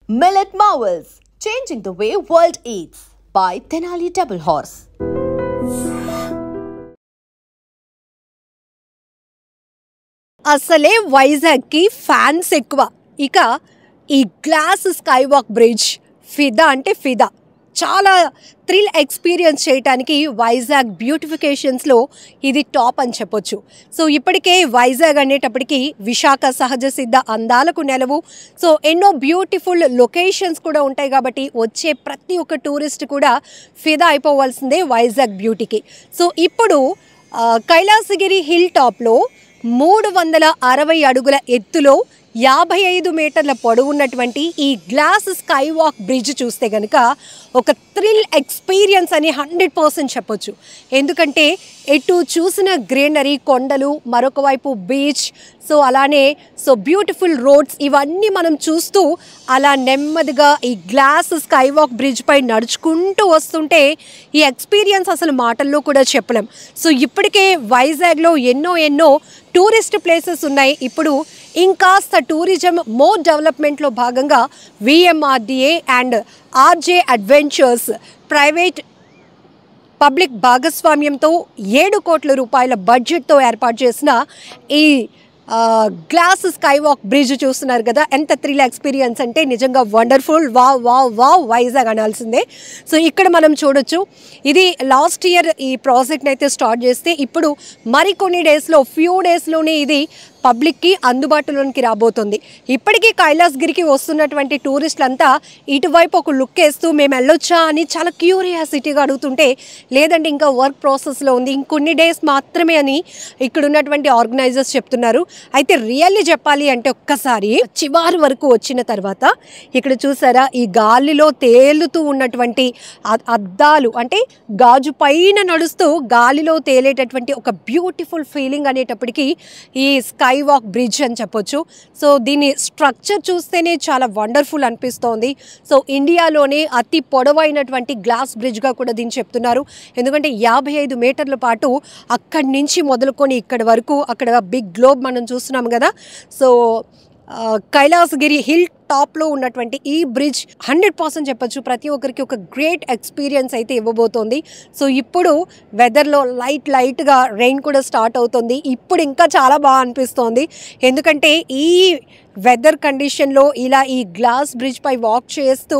Millet Marvels, changing the way world eats by Tenali Double Horse. అసలే వైజాగ్కి fans ఎక్కువ. ఇక ఈ గ్లాస్ స్కై వాక్ బ్రిడ్జ్ ఫిదా అంటే ఫిదా. చాలా థ్రిల్ ఎక్స్పీరియన్స్ చేయడానికి వైజాగ్ బ్యూటిఫికేషన్స్లో ఇది టాప్ అని చెప్పొచ్చు. సో ఇప్పటికే వైజాగ్ అనేటప్పటికీ విశాఖ సహజ సిద్ధ అందాలకు నెలవు. సో ఎన్నో బ్యూటిఫుల్ లొకేషన్స్ కూడా ఉంటాయి కాబట్టి వచ్చే ప్రతి ఒక్క టూరిస్ట్ కూడా ఫిదా అయిపోవాల్సిందే వైజాగ్ బ్యూటీకి. సో ఇప్పుడు కైలాసగిరి హిల్ టాప్లో 360 అడుగుల ఎత్తులో 55 మీటర్ల పొడవున్నటువంటి ఈ గ్లాస్ స్కై వాక్ బ్రిడ్జ్ చూస్తే కనుక ఒక థ్రిల్ ఎక్స్పీరియన్స్ అని 100% చెప్పొచ్చు. ఎందుకంటే ఎటు చూసిన గ్రీనరీ, కొండలు, మరొక వైపు బీచ్, సో అలానే బ్యూటిఫుల్ రోడ్స్, ఇవన్నీ మనం చూస్తూ అలా నెమ్మదిగా ఈ గ్లాస్ స్కై వాక్ బ్రిడ్జ్ పై నడుచుకుంటూ వస్తుంటే ఈ ఎక్స్పీరియన్స్ అసలు మాటల్లో కూడా చెప్పలేం. సో ఇప్పటికే వైజాగ్లో ఎన్నో టూరిస్ట్ ప్లేసెస్ ఉన్నాయి. ఇప్పుడు ఇంకాస్త టూరిజం మోర్ డెవలప్మెంట్లో భాగంగా VMRDA and RJ adventures private public భాగస్వామ్యంతో 7 కోట్ల రూపాయల బడ్జెట్తో ఏర్పాటు చేసిన ఈ గ్లాస్ స్కై వాక్ బ్రిడ్జ్ చూస్తున్నారు కదా. ఎంత థ్రిల్ ఎక్స్పీరియన్స్ అంటే నిజంగా వండర్ఫుల్. వావ్ వైజాగ్ అనాల్సిందే. సో ఇక్కడ మనం చూడొచ్చు, ఇది లాస్ట్ ఇయర్ ఈ ప్రాజెక్ట్ని అయితే స్టార్ట్ చేస్తే ఇప్పుడు మరికొన్ని ఫ్యూ డేస్లోనే ఇది పబ్లిక్కి అందుబాటులోనికి రాబోతుంది. ఇప్పటికీ కైలాసగిరికి వస్తున్నటువంటి టూరిస్టులంతా ఇటువైపు ఒక లుక్ వేస్తూ మేము వెళ్ళొచ్చా అని చాలా క్యూరియాసిటీగా అడుగుతుంటే, లేదంటే ఇంకా వర్క్ ప్రాసెస్లో ఉంది, ఇంకొన్ని డేస్ మాత్రమే అని ఇక్కడ ఉన్నటువంటి ఆర్గనైజర్స్ చెప్తున్నారు. అయితే రియల్లీ చెప్పాలి అంటే ఒక్కసారి చివరి వరకు వచ్చిన తర్వాత ఇక్కడ చూసారా, ఈ గాలిలో తేలుతూ ఉన్నటువంటి అద్దాలు, అంటే గాజు పైన నడుస్తూ గాలిలో తేలేటటువంటి ఒక బ్యూటిఫుల్ ఫీలింగ్ అనేటప్పటికీ ఈ స్కై వాక్ బ్రిడ్జ్ అని చెప్పొచ్చు. సో దీని స్ట్రక్చర్ చూస్తేనే చాలా వండర్ఫుల్ అనిపిస్తోంది. సో ఇండియాలోనే అతి పొడవైనటువంటి గ్లాస్ బ్రిడ్జ్గా కూడా దీన్ని చెప్తున్నారు. ఎందుకంటే 55 మీటర్ల పాటు అక్కడి నుంచి మొదలుకొని ఇక్కడి వరకు, అక్కడ బిగ్ గ్లోబ్ మనం చూస్తున్నాం కదా. సో కైలాసగిరి హిల్ టాప్లో ఉన్నటువంటి ఈ బ్రిడ్జ్ 100% చెప్పొచ్చు ప్రతి ఒక్కరికి ఒక గ్రేట్ ఎక్స్పీరియన్స్ అయితే ఇవ్వబోతోంది. సో ఇప్పుడు వెదర్లో లైట్గా రెయిన్ కూడా స్టార్ట్ అవుతుంది. ఇప్పుడు ఇంకా చాలా బాగా అనిపిస్తోంది. ఎందుకంటే ఈ వెదర్ కండిషన్లో ఇలా ఈ గ్లాస్ బ్రిడ్జ్ పై వాక్ చేస్తూ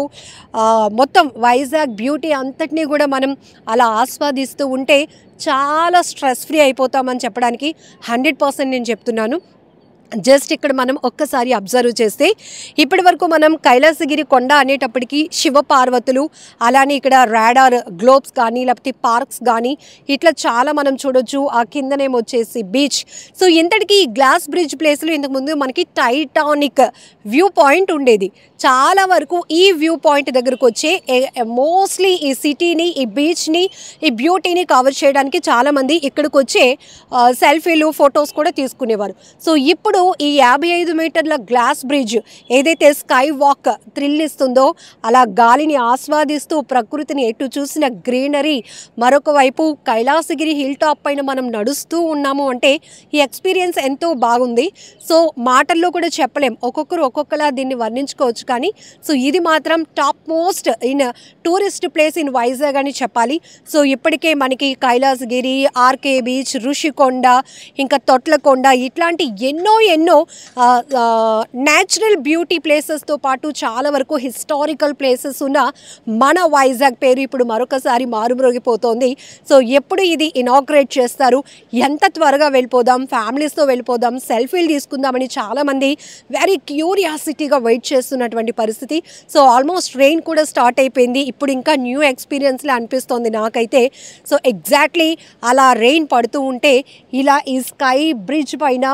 మొత్తం వైజాగ్ బ్యూటీ అంతటినీ కూడా మనం అలా ఆస్వాదిస్తూ ఉంటే చాలా స్ట్రెస్ ఫ్రీ అయిపోతామని చెప్పడానికి 100% నేను చెప్తున్నాను. జస్ట్ ఇక్కడ మనం ఒక్కసారి అబ్జర్వ్ చేస్తే ఇప్పటి వరకు మనం కైలాసగిరి కొండ అనేటప్పటికీ శివపార్వతులు, అలానే ఇక్కడ రాడార్ గ్లోబ్స్ కానీ లేకపోతే పార్క్స్ కానీ ఇట్లా చాలా మనం చూడొచ్చు. ఆ కిందనేమో వచ్చేసి బీచ్. సో ఇంతటికి ఈ గ్లాస్ బ్రిడ్జ్ ప్లేస్లో ఇంతకుముందు మనకి టైటానిక్ వ్యూ పాయింట్ ఉండేది. చాలా వరకు ఈ వ్యూ పాయింట్ దగ్గరకు వచ్చే మోస్ట్లీ ఈ సిటీని, ఈ బీచ్ని, ఈ బ్యూటీని కవర్ చేయడానికి చాలామంది ఇక్కడికి వచ్చే సెల్ఫీలు, ఫొటోస్ కూడా తీసుకునేవారు. సో ఇప్పుడు ఈ 55 మీటర్ల గ్లాస్ బ్రిడ్జ్ ఏదైతే స్కై వాక్ థ్రిల్ ఇస్తుందో, అలా గాలిని ఆస్వాదిస్తూ ప్రకృతిని ఎటు చూసిన గ్రీనరీ, మరొక వైపు కైలాసగిరి హిల్ టాప్ పైన మనం నడుస్తూ ఉన్నాము అంటే ఈ ఎక్స్పీరియన్స్ ఎంతో బాగుంది. సో మాటల్లో కూడా చెప్పలేం, ఒక్కొక్కరు ఒక్కొక్కలా దీన్ని వర్ణించుకోవచ్చు. కానీ సో ఇది మాత్రం top most in tourist place in Vizag అని చెప్పాలి. సో ఇప్పటికే మనకి కైలాసగిరి, ఆర్కే బీచ్, ఋషికొండ, ఇంకా తొట్లకొండ ఇట్లాంటి ఎన్నో న్యాచురల్ బ్యూటీ ప్లేసెస్తో పాటు చాలా వరకు హిస్టారికల్ ప్లేసెస్ ఉన్న మన వైజాగ్ పేరు ఇప్పుడు మరొకసారి మారుమ్రోగిపోతోంది. సో ఎప్పుడు ఇది ఇనాగ్రేట్ చేస్తారు, ఎంత త్వరగా వెళ్ళిపోదాం, ఫ్యామిలీస్తో వెళ్ళిపోదాం, సెల్ఫీలు తీసుకుందామని చాలామంది వెరీ క్యూరియాసిటీగా వెయిట్ చేస్తున్నటువంటి పరిస్థితి. సో ఆల్మోస్ట్ రెయిన్ కూడా స్టార్ట్ అయిపోయింది. ఇప్పుడు ఇంకా న్యూ ఎక్స్పీరియన్స్లా అనిపిస్తోంది నాకైతే. సో ఎగ్జాక్ట్లీ అలా రెయిన్ పడుతూ ఉంటే ఇలా ఈ స్కై బ్రిడ్జ్ పైన,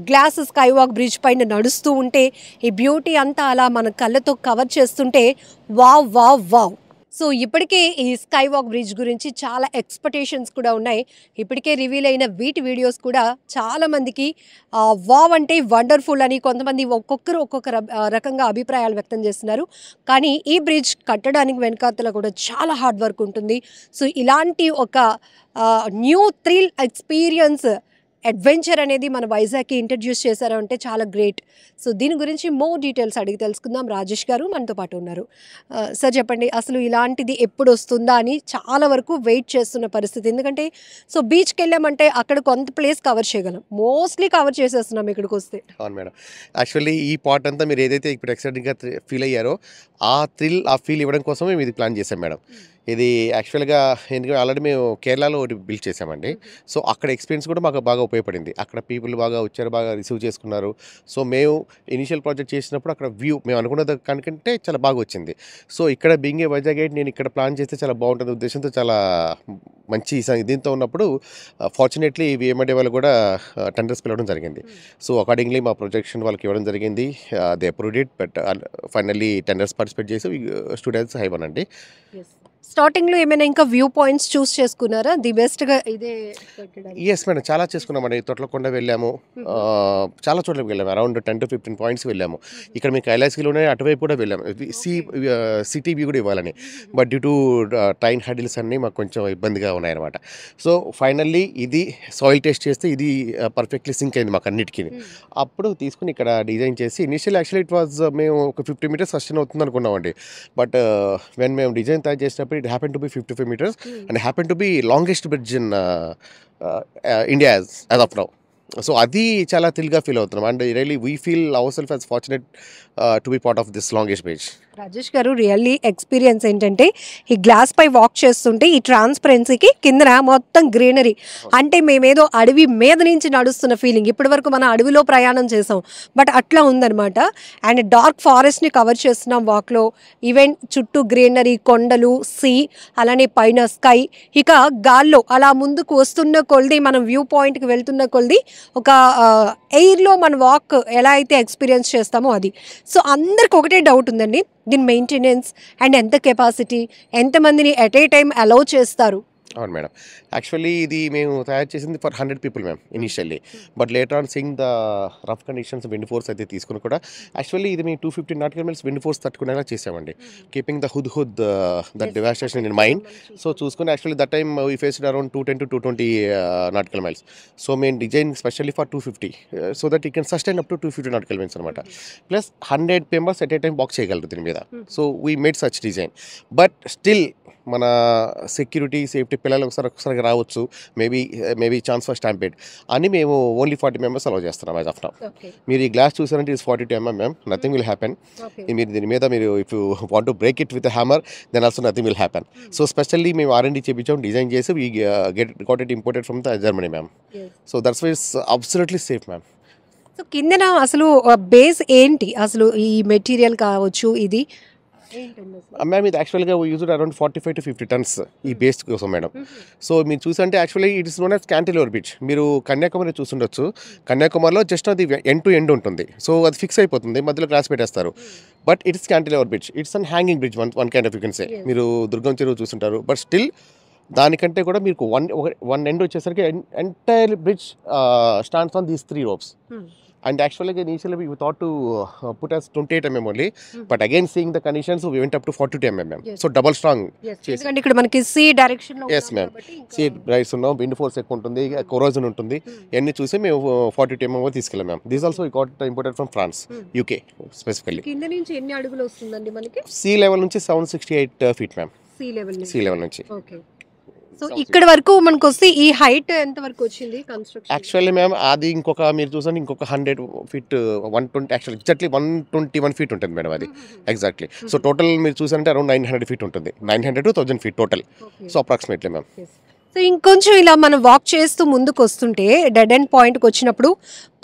గ్లాస్ స్కై వాక్ బ్రిడ్జ్ పైన నడుస్తూ ఉంటే ఈ బ్యూటీ అంతా అలా మన కళ్ళతో కవర్ చేస్తుంటే వావ్. సో ఇప్పటికే ఈ స్కై వాక్ బ్రిడ్జ్ గురించి చాలా ఎక్స్పెక్టేషన్స్ కూడా ఉన్నాయి. ఇప్పటికే రివీల్ అయిన వీటి వీడియోస్ కూడా చాలామందికి వావ్ అంటే వండర్ఫుల్ అని, కొంతమంది ఒక్కొక్క రకంగా అభిప్రాయాలు వ్యక్తం చేస్తున్నారు. కానీ ఈ బ్రిడ్జ్ కట్టడానికి వెనకాతల కూడా చాలా హార్డ్ వర్క్ ఉంటుంది. సో ఇలాంటి ఒక న్యూ థ్రిల్ ఎక్స్పీరియన్స్ అడ్వెంచర్ అనేది మన వైజాగ్కి ఇంట్రడ్యూస్ చేశారు అంటే చాలా గ్రేట్. సో దీని గురించి మోర్ డీటెయిల్స్ అడిగి తెలుసుకుందాం. రాజేష్ గారు మనతో పాటు ఉన్నారు. సార్ చెప్పండి, అసలు ఇలాంటిది ఎప్పుడు వస్తుందా అని చాలా వరకు వెయిట్ చేస్తున్న పరిస్థితి. ఎందుకంటే సో బీచ్కి వెళ్ళామంటే అక్కడ కొంత ప్లేస్ కవర్ చేయగలం, మోస్ట్లీ కవర్ చేసేస్తున్నాం ఇక్కడికి వస్తే. అవును మేడం. యాక్చువల్లీ ఈ పార్ట్ అంతా మీరు ఏదైతే ఇప్పుడు ఎక్సైటింగ్గా ఫీల్ అయ్యారో ఆ ఫీల్ ఇవ్వడం కోసమే మేము ఇది ప్లాన్ చేసాం మేడం. ఇది యాక్చువల్గా ఎందుకంటే ఆల్రెడీ మేము కేరళలో ఒకటి బిల్డ్ చేసామండి. సో అక్కడ ఎక్స్పీరియన్స్ కూడా మాకు బాగా ఉపయోగపడింది. అక్కడ పీపుల్ బాగా వచ్చారు, బాగా రిసీవ్ చేసుకున్నారు. సో మేము ఇనిషియల్ ప్రాజెక్ట్ చేసినప్పుడు అక్కడ వ్యూ మేము అనుకున్న దానికంటే చాలా బాగా వచ్చింది. సో ఇక్కడ బీయింగ్ ఏ వైజాగ్ గైడ్ నేను ఇక్కడ ప్లాన్ చేస్తే చాలా బాగుంటుంది ఉద్దేశంతో చాలా మంచి దీంతో ఉన్నప్పుడు ఫార్చునేట్లీ విఎంఐడి వాళ్ళు కూడా టెండర్స్ పిలవడం జరిగింది. సో అకార్డింగ్లీ మా ప్రొజెక్షన్ వాళ్ళకి ఇవ్వడం జరిగింది. They approved it. But finally tenders participate చేసి స్టూడెంట్స్ హైవన్ అండి. స్టార్టింగ్లో ఏమైనా ఇంకా వ్యూ పాయింట్స్ చూస్ చేసుకున్నారా? ది బెస్ట్గా ఇదే. ఎస్ మేడం, చాలా చేసుకున్నామండి. తొట్లకొండ వెళ్ళాము, చాలా చోట్లకి వెళ్ళాము. అరౌండ్ 10 to 15 పాయింట్స్ వెళ్ళాము. ఇక్కడ మీకు కైలాసగిరిలోనే అటువైపు కూడా వెళ్ళాము, సిటీ వ్యూ కూడా ఇవ్వాలని. But due to train hurdles అన్నీ మాకు కొంచెం ఇబ్బందిగా ఉన్నాయన్నమాట. సో ఫైనల్లీ ఇది సాయిల్ టెస్ట్ చేస్తే ఇది పర్ఫెక్ట్లీ సింక్ అయింది మాకు అన్నిటికీ. అప్పుడు తీసుకుని ఇక్కడ డిజైన్ చేసి ఇనిషియల్ యాక్చువల్లీ ఇట్ వాజ్ మేము ఒక 50 meters సస్టైన్ అవుతుంది అనుకున్నామండి. బట్ వెన్ మేము డిజైన్ తయారు చేసినప్పుడు it happened to be 55 meters and it happened to be longest bridge in India as of now. So అది చాలా థ్రిల్గా ఫీల్ అవుతున్నాం. And really we feel our self as fortunate to be part of this longest bridge. Rajesh గారు, really experience ఏంటంటే ఈ glass పై walk చేస్తుంటే ఈ ట్రాన్స్పరెన్సీకి కింద మొత్తం గ్రీనరీ, అంటే మేమేదో అడవి మీద నుంచి నడుస్తున్న ఫీలింగ్. ఇప్పటి వరకు మనం అడవిలో ప్రయాణం చేసాం, బట్ అట్లా ఉందన్నమాట. అండ్ డార్క్ ఫారెస్ట్ని కవర్ చేస్తున్నాం వాక్లో. ఈవెన్ చుట్టూ గ్రీనరీ, కొండలు, సీ, అలానే పైన స్కై. ఇక గాల్లో అలా ముందుకు వస్తున్న కొలది, మనం వ్యూ పాయింట్కి వెళ్తున్న కొలది ఒక ఎయిర్లో మన వాక్ ఎలా అయితే ఎక్స్పీరియన్స్ చేస్తామో అది. సో అందరికి ఒకటే డౌట్ ఉందండి, దీని మెయింటెనెన్స్ అండ్ ఎంత కెపాసిటీ, ఎంతమందిని ఎట్ ఏ టైం అలౌ చేస్తారు? అవును మేడం, యాక్చువల్లీ ఇది మేము తయారు చేసింది for 100 people ma'am initially. But later on seeing the rough conditions wind force అయితే తీసుకుని కూడా యాక్చువల్లీ ఇది మేము 250 nautical miles విండ్ ఫోర్స్ తట్టుకునేలా చేసామండి, keeping the Hud that devastation in mind. So చూసుకుని actually that time we faced around 210 to 220 nautical miles. So మేము design specially for 250 so that you can sustain up to 250 nautical miles అనమాట. Plus 100 members at a time walk చేయగలరు దీని మీద. So we made such design. But still మన security, safety, పిల్లలు ఒకసారి రావచ్చు, maybe chance for stampede అని మేము ఓన్లీ 40 members అలౌ చేస్తున్నాం యాజ్ ఆఫ్ నౌ. మీరు ఈ గ్లాస్ చూసారంటే it's 42 mm ma'am, nothing will happen. మీరు దీని మీద మీరు if you want to break it with hammer then also nothing will happen. So specially మేము R&D చేయించాం, డిజైన్ చేసి we got it imported from the Germany ma'am. So that's why it's absolutely safe ma'am. So కిందన అసలు base ఏంటి, అసలు ఈ material కావచ్చు ఇది మ్యామ్? ఇది యాక్చువల్గా యూజ్డ్ అరౌండ్ 45 to 50 tons ఈ బేస్ కోసం మేడం. సో మీరు చూసంటే actually it is known as cantilever beam. మీరు కన్యాకుమారి చూసుండొచ్చు, కన్యాకుమారిలో జస్ట్ అది ఎండ్ టు ఎండ్ ఉంటుంది. సో అది ఫిక్స్ అయిపోతుంది, మధ్యలో గ్లాస్ పెట్టేస్తారు. But it's cantilever beam, it's an hanging bridge, one kind of you can say. మీరు దుర్గం చెరువు చూసుంటారు, బట్ స్టిల్ దానికంటే కూడా మీకు వన్ ఎండ్ వచ్చేసరికి entire bridge stands on these 3 ropes. And actually initially we thought to put as 28 mm only, but again seeing the conditions we went up to 42 mm. So double strong. ఎందుకంటే ఇక్కడ మనకి see direction లో. yes ma'am, see rights ఉన్నాం, wind force ఎక్కువ ఉంటుంది, కొరోజన్ ఉంటుంది, ఇవన్నీ చూసి మేము 42 mm తీసుకెళ్ళాం ma'am. This also got imported from France, UK specifically. కింద నుంచి ఎన్ని అడుగులు వస్తుందండి మనకి? సీ లెవెల్ నుంచి 768 feet మ్యామ్, సీ లెవెల్ నుంచి. ఓకే. సో ఇక్కడ వరకు మనకు వస్తే ఈ హైట్ ఎంత వరకు వచ్చింది కన్స్ట్రక్షన్? యాక్చువల్లీ మ్యామ్ అది ఇంకొక మీరు చూసాను ఇంకొక 100 feet 120 యాక్చువల్లీ ఎగ్జాక్ట్లీ 121 feet ఉంటుంది మేడం అది ఎగ్జాక్ట్లీ. సో టోటల్ మీరు చూసారంటే అరౌండ్ 900 feet ఉంటుంది, 900 to 1000 feet total. So approximately ma'am. So ఇంకొంచెం ఇలా మనం వాక్ చేస్తూ ముందుకు వస్తుంటే డెడ్ ఎండ్ పాయింట్కి వచ్చినప్పుడు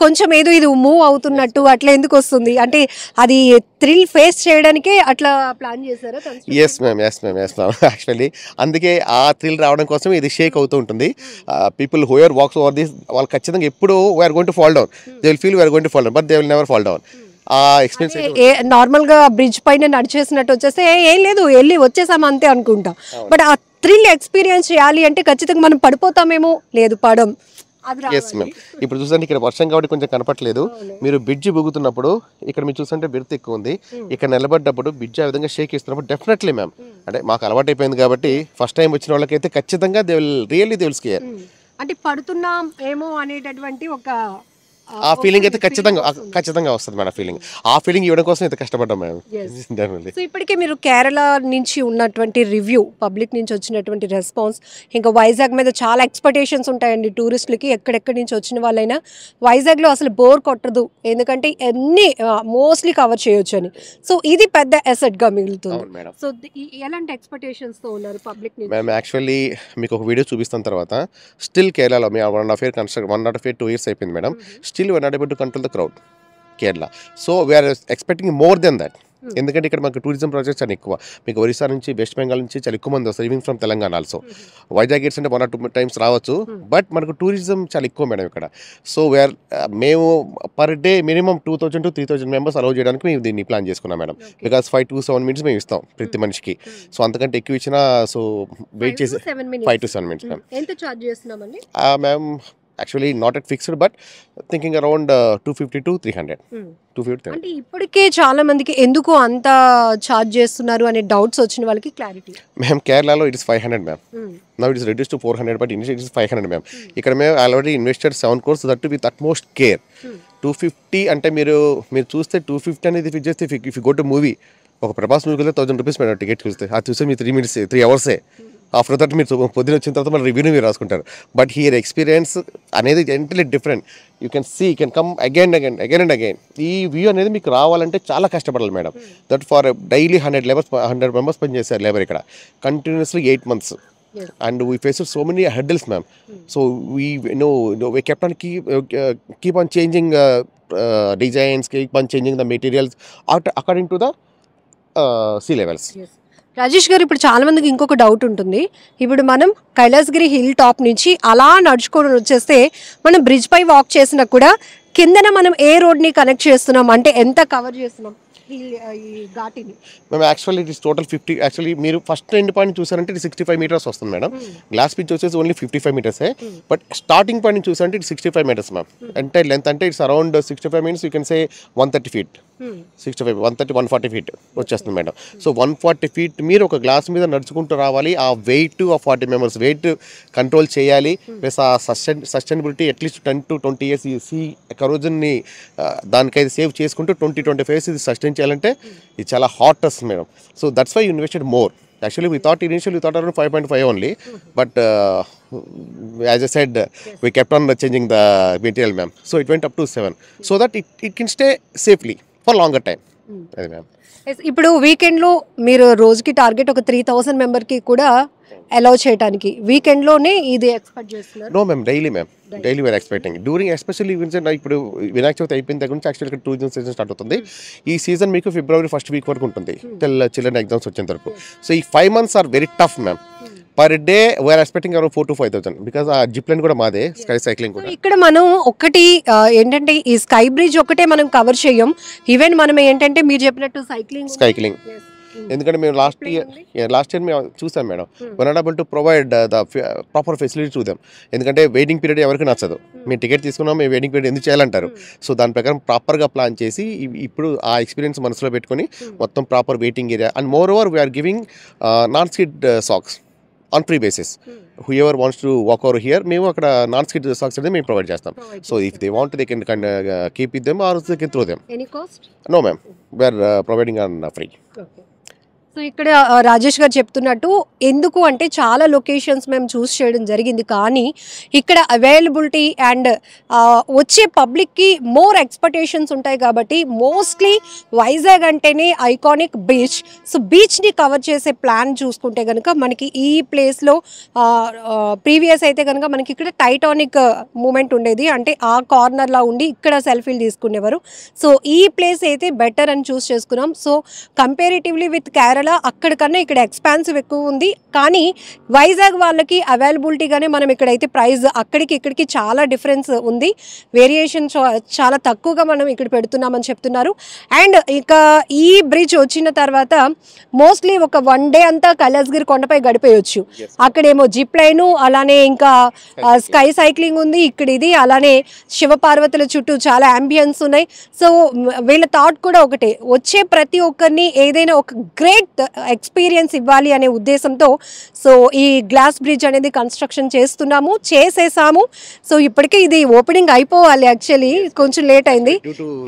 కొంచెం ఏదో ఇది మూవ్ అవుతున్నట్టు అట్లా ఎందుకు వస్తుంది? అంటే అది థ్రిల్ ఫేస్ చేయడానికే అట్లా ప్లాన్ చేశారా? ఎస్ మ్యామ్ యాక్చువల్లీ అందుకే ఆ థ్రిల్ రావడం కోసం ఇది షేక్ అవుతూ ఉంటుంది. People who are walks over this వాళ్ళు ఖచ్చితంగా ఎప్పుడు we're going to fall down, they will feel we're going to fall down, but they will never fall down. ఆ ఎక్స్పీరియన్స్ నార్మల్ గా బ్రిడ్జ్ పైన నడిచేసినట్టు వచ్చేస్తే ఏం లేదు వెళ్ళి వచ్చేసాము అంతే అనుకుంటాం. బట్ ఆ థ్రిల్ ఎక్స్పీరియన్స్ చేయాలి అంటే ఖచ్చితంగా మనం పడిపోతామేమో, లేదు పడం. Yes ma'am. ఇప్పుడు చూసండి ఇక్కడ వర్షం కాబట్టి కొంచెం కనపట్లేదు. మీరు బ్రిడ్జ్ బుగుతున్నప్పుడు ఇక్కడ మీరు చూసంటే బెర్త్ ఎక్కువ ఉంది, ఇక్కడ నిలబడ్డప్పుడు బ్రిడ్జ్ ఆ విధంగా షేక్ ఇస్తున్నప్పుడు డెఫినెట్లీ మ్యామ్, అంటే మాకు అలవాటు అయిపోయింది కాబట్టి ఫస్ట్ టైం వచ్చిన వాళ్ళకైతే ఖచ్చితంగా దే విల్ స్కేర్. అంటే పడుతున్నాం ఏమో అనేటటువంటి ఒక ఆ ఫీలింగ్ అయితే ఖచ్చితంగా వస్తుంది మేడం. ఫీలింగ్ ఆ ఫీలింగ్ ఇవ్వడం కోసం అయితే కష్టపడ్డాం మేము. సో ఇప్పటికే మీరు కేరళ నుంచి ఉన్నటువంటి రివ్యూ, పబ్లిక్ నుంచి వచ్చినటువంటి రెస్పాన్స్, ఇంకా వైజాగ్ మీద చాలా ఎక్స్పెక్టేషన్స్ ఉంటాయండి టూరిస్టులకి. ఎక్కడెక్కడి నుంచి వచ్చిన వాళ్ళైనా వైజాగ్లో అసలు బోర్ కొట్టదు, ఎందుకంటే అన్ని మోస్ట్లీ కవర్ చేయొచ్చు అని. సో ఇది పెద్ద అసెట్గా మిగులుతుంది. సో ఎలాంటి ఎక్స్పెక్టేషన్స్తో ఉన్నారు పబ్లిక్ నుంచి? మేము యాక్చువల్లీ మీకు ఒక వీడియో చూపిస్తాం తర్వాత స్టిల్ కేరళలో మేము 1.5 years 2 years అయిపోయింది madam. Still we are not able to control the crowd, Kerala. So we are expecting more than that. ఎందుకంటే ఇక్కడ మనకు టూరిజం ప్రాజెక్ట్స్ చాలా ఎక్కువ. మీకు ఒరిస్సా నుంచి, వెస్ట్ బెంగాల్ నుంచి చాలా ఎక్కువ మంది వస్తారు, even from Telangana also. Vizag gates అంటే 1 or 2 times రావచ్చు, బట్ మనకు టూరిజం చాలా ఎక్కువ మేడం ఇక్కడ. సో వీఆర్ మేము per day minimum 2,000 to 3,000 members allow చేయడానికి మేము దీన్ని ప్లాన్ చేసుకున్నాం మేడం. బికాస్ 5 to 7 minutes మేము ఇస్తాం ప్రతి మనిషికి. సో అంతకంటే ఎక్కువ ఇచ్చినా సో వెయిట్ చేసి 5 to 7 minutes మ్యామ్. ఎంత ఛార్జ్ చేస్తున్నామండి ma'am? Actually not at fixed, but thinking around 250 to 300. 250. అంటే ఇప్పటికే చాలా మందికి ఎందుకు అంత ఛార్జ్ చేస్తున్నారు అనే డౌట్స్ వచ్చిన వాళ్ళకి క్లారిటీ. మేము కేరళలో it is 500 ma'am. Now it is reduce to 400, but initial it is 500 ma'am. ఇక్కడ మేము already invested 7 crores, that with utmost care. 250 అంటే మీరు చూస్తే 250 అనేది ఫిక్స్ చేస్తే if you go to movie, ఒక ప్రభాస్ మూవీకి వెళ్తే 1000 rupees మేడం టికెట్ చూస్తే. అది చూస్తే మీ 3 hours. ఆఫ్టర్ దట్ మీరు పొద్దున వచ్చిన తర్వాత మన రివ్యూని మీరు రాసుకుంటారు. బట్ హియర్ ఎక్స్పీరియన్స్ అనేది entirely different. You can see, you can come again and again. ఈ వ్యూ అనేది మీకు రావాలంటే చాలా కష్టపడాలి madam. That for daily 100 members పనిచేశారు లేబర్ ఇక్కడ continuously 8 months. And we faced so many hurdles, ma'am. So we kept on keep on changing designs, keep on changing the materials according to the sea levels. Rajesh గారు, ఇప్పుడు చాలా మందికి ఇంకొక doubt ఉంటుంది. ఇప్పుడు మనం కైలాసగిరి హిల్ టాప్ నుంచి అలా నడుచుకొని వచ్చేస్తే మనం బ్రిడ్జ్ పై వాక్ చేసినా కూడా కిందన మనం ఏ రోడ్ని కనెక్ట్ చేస్తున్నాం, అంటే ఎంత కవర్ చేస్తున్నాం ఈ ఘాటిని? మేము actually it is total 50. Actually మీరు ఫస్ట్ ఎండ్ పాయింట్ చూసారంటే ఇది 65 meters వస్తుంది మేడం. గ్లాస్ పిచ్ వచ్చేసి only 55 meters. But starting point చూసారంటే ఇది 65 meters మ్యామ్. ఎంటైర్ లెంత్ అంటే it's around 65 minutes, you can say 130 feet. 65, 130, 140 feet వచ్చేస్తుంది మేడం. సో 140 feet మీరు ఒక గ్లాస్ మీద నడుచుకుంటూ రావాలి. ఆ వెయిట్, ఆ 40 members వెయిట్ కంట్రోల్ చేయాలి. ప్లస్ ఆ సస్టైనబిలిటీ అట్లీస్ట్ 10 to 20 years ఈ సీ కరోజన్ని దానికైతే సేవ్ చేసుకుంటూ 20-25 years ఇది సస్టైన్ చేయాలంటే ఇది చాలా హాట్ వస్తుంది madam. So that's why invested more. Actually, we thought around 5.5 only, but as I said, we kept on changing the material, ma'am. So it went up to 7, so that it can stay safely for longer time. Ma'am. ఇప్పుడు వీకెండ్లో మీరు రోజుకి target ఒక 3,000 మెంబర్కి కూడా allow చేయడానికి, వీకెండ్లోనే ఇది expect చేస్తున్నారు? No ma'am, daily we're expecting. During especially ఇప్పుడు వినాయక చవితి అయిపోయిన దగ్గర నుంచి యాక్చువల్గా టూరిజం సీజన్ స్టార్ట్ అవుతుంది. ఈ సీజన్ మీకు February 1st week వరకు ఉంటుంది, చిల్డ్రన్ ఎగ్జామ్స్ వచ్చేంత వరకు. సో ఈ 5 months are very tough ma'am. Per day we're expecting around 4,000 to 5,000, because ఆ జిప్ లైన్ కూడా మాదే, స్కై సైక్లింగ్ కూడా. ఇక్కడ మనం ఒకటి ఏంటంటే ఈ స్కై బ్రిడ్జ్ ఒకటే మనం కవర్ చేయం, ఈవెన్ మనం ఏంటంటే మీరు చెప్పినట్టు సైక్లింగ్. ఎందుకంటే మేము లాస్ట్ ఇయర్ మేము చూసాం madam, were not able to provide the proper facility to them. ఎందుకంటే వెయిటింగ్ పీరియడ్ ఎవరికి నచ్చదు. మేము టికెట్ తీసుకున్నాం, మేము వెయిటింగ్ పీరియడ్ ఎందుకు చేయాలంటారు. సో దాని ప్రకారం ప్రాపర్గా ప్లాన్ చేసి ఇప్పుడు ఆ ఎక్స్పీరియన్స్ మనసులో పెట్టుకొని మొత్తం proper waiting area. And moreover we're giving non skid socks on free basis. whoever wants to walk over here, మేము అక్కడ నాన్ స్కిడ్ సాక్స్ అనేది మేము ప్రొవైడ్ చేస్తాం. So if they want they can keep with them or they can throw them. Any cost? No ma'am, we're providing on free. So ఇక్కడ రాజేష్ గారు చెప్తున్నట్టు ఎందుకు అంటే చాలా లొకేషన్స్ మేము చూస్ చేయడం జరిగింది, కానీ ఇక్కడ అవైలబిలిటీ అండ్ వచ్చే పబ్లిక్కి మోర్ ఎక్స్పెక్టేషన్స్ ఉంటాయి కాబట్టి మోస్ట్లీ వైజాగ్ అంటేనే ఐకానిక్ బీచ్. సో బీచ్ని కవర్ చేసే ప్లాన్ చూసుకుంటే కనుక మనకి ఈ ప్లేస్లో ప్రీవియస్ అయితే కనుక మనకి ఇక్కడ టైటానిక్ మూమెంట్ ఉండేది, అంటే ఆ కార్నర్లా ఉండి ఇక్కడ సెల్ఫీలు తీసుకునేవారు. సో ఈ ప్లేస్ అయితే బెటర్ అని చూస్ చేసుకున్నాం. సో కంపేరిటివ్లీ విత్ కేరళ అక్కడికన్నా ఇక్కడ ఎక్స్పాన్సివ్ ఎక్కువ ఉంది, కానీ వైజాగ్ వాళ్ళకి అవైలబిలిటీగానే మనం ఇక్కడైతే ప్రైస్ అక్కడికి ఇక్కడికి చాలా డిఫరెన్స్ ఉంది, వేరియేషన్ చాలా తక్కువగా మనం ఇక్కడ పెడుతున్నామని చెప్తున్నారు. అండ్ ఇక ఈ బ్రిడ్జ్ వచ్చిన తర్వాత మోస్ట్లీ ఒక 1 day అంతా కైలాసగిరి కొండపై గడిపేయచ్చు. అక్కడేమో జిప్ లైను, అలానే ఇంకా స్కై సైక్లింగ్ ఉంది ఇక్కడ, ఇది అలానే శివపార్వతుల చుట్టూ చాలా అంబియన్స్ ఉన్నాయి. సో వీళ్ళ థాట్ కూడా ఒకటే, వచ్చే ప్రతి ఒక్కరిని ఏదైనా ఒక గ్రేట్ ఎక్స్పీరియన్స్ ఇవ్వాలి అనే ఉద్దేశంతో సో ఈ గ్లాస్ బ్రిడ్జ్ అనేది కన్స్ట్రక్షన్ చేసేసాము. సో ఇప్పటికే ఇది ఓపెనింగ్ అయిపోవాలి, యాక్చువల్లీ కొంచెం లేట్ అయింది.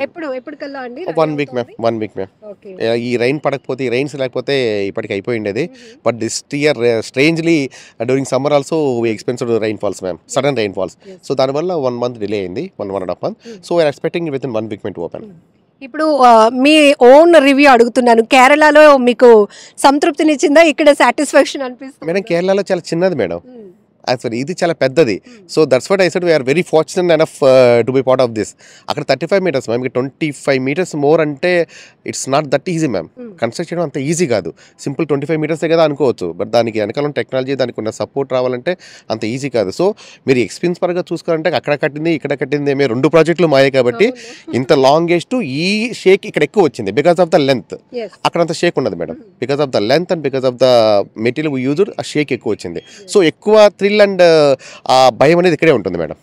ఎప్పటికల్లా అండి? 1 వీక్ మ్యామ్, 1 వీక్ మ్యామ్. ఈ రైన్ పడకపోతే, ఈ రైన్స్ లేకపోతే ఇప్పటికి అయిపోయిండేది. But this year strangely during summer also we experienced rain falls ma'am, sudden rain falls. So దానివల్ల 1 మంత్ డిలే అయింది, 1.5 month. So we are expecting within 1 week to open. ఇప్పుడు మీ ఓన్ రివ్యూ అడుగుతున్నాను. కేరళలో మీకు సంతృప్తినిచ్చిందా, ఇక్కడ సాటిస్ఫాక్షన్ అనిపిస్తుంది? మేడం కేరళలో చాలా చిన్నది మేడం, యాక్చువల్లీ ఇది చాలా పెద్దది. So that's what I said we're very fortunate enough to be part of this. అక్కడ 35 meters మ్యామ్, 25 meters మోర్ అంటే it's not that easy ma'am. Construct చేయడం అంత ఈజీ కాదు. సింపుల్ 25 meters కదా అనుకోవచ్చు, బట్ దానికి వెనకాల టెక్నాలజీ, దానికి ఉన్న సపోర్ట్ రావాలంటే అంత ఈజీ కాదు. సో మీరు ఎక్స్పీరియన్స్ పరంగా చూసుకోవాలంటే అక్కడ కట్టింది ఇక్కడ కట్టింది ఏమే 2 ప్రాజెక్టులు మాయే కాబట్టి ఇంత లాంగెస్ట్ ఈ షేక్ ఇక్కడ ఎక్కువ వచ్చింది బికాస్ ఆఫ్ ద లెంత్. అక్కడ అంత షేక్ ఉండదు madam, because of the length and because of the material used ఆ షేక్ ఎక్కువ వచ్చింది. సో ఎక్కువ థ్రిల్ అండ్ ఆ భయం అనేది ఇక్కడే ఉంటుంది మేడం.